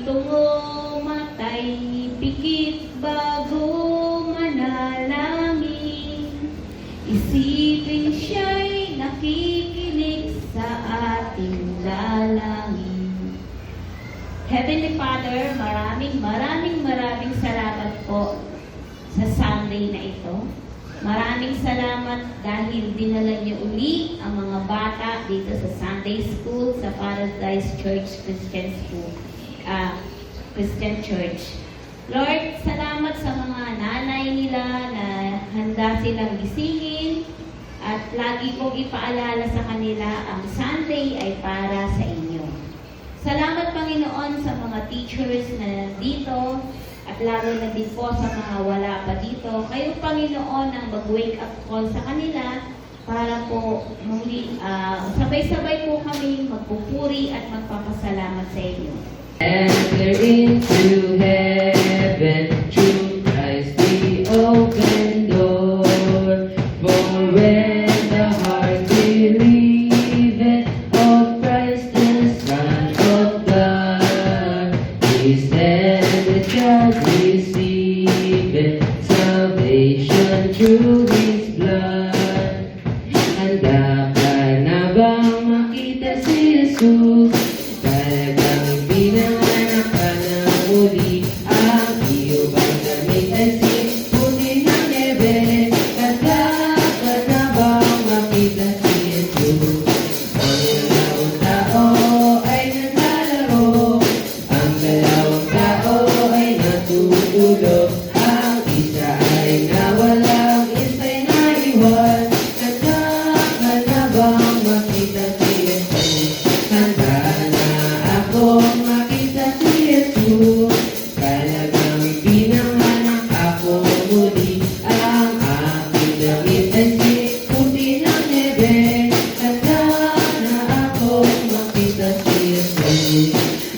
Tumatay, pikit bago manalangin. Isipin siya'y nakikinig sa ating dalangin. Heavenly Father, maraming salamat po sa Sunday na ito. Maraming salamat dahil dinala niyo uli ang mga bata dito sa Sunday School sa Paradise Church Christian School. Christian Church. Lord, salamat sa mga nanay nila na handa silang gisingin at lagi kong ipaalala sa kanila ang Sunday ay para sa inyo. Salamat Panginoon sa mga teachers na dito at lalo na din po sa mga wala pa dito. Kayo Panginoon ang mag-wake up call sa kanila para po muli sabay-sabay po kami magpupuri at magpapasalamat sa inyo. Enter into heaven, through Christ the open door. For when the heart believeth of Christ the Son of God, is then the child receiveth salvation through His blood. Handa ka na bang makita si Jesus? Talagang pinanganak ka na muli. Ang iyong damit ay puti ng nebe. Handa ka na bang makita si Jesus? Ang dalawang tao ay naglalaro. Ang dalawang tao ay natutulog. Ang isa ay nawalang, isa'y naiwan. Handa ka na bang makita si Jesus? Handa na akong makita si Jesus. Talagang pinanganak ako muli. Ang aking damit ay puti ng nebe. Handa na akong makita si Jesus.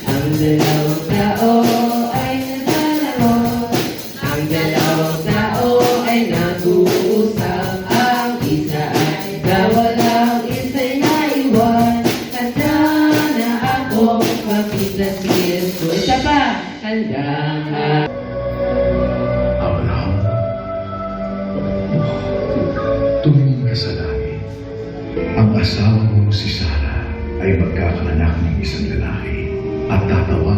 Ang dalawang tao ay naglalaro. Ang dalawang tao ay nag-uusap. Ang isa ay nawalang, isa'y naiwan. Handa na akong makita si Jesus. Isa pa, handa ka. Abraham, tumingin ka sa langit. Ang asawa mo si Sarah ay magkakaanak ng isang lalaki at tatawa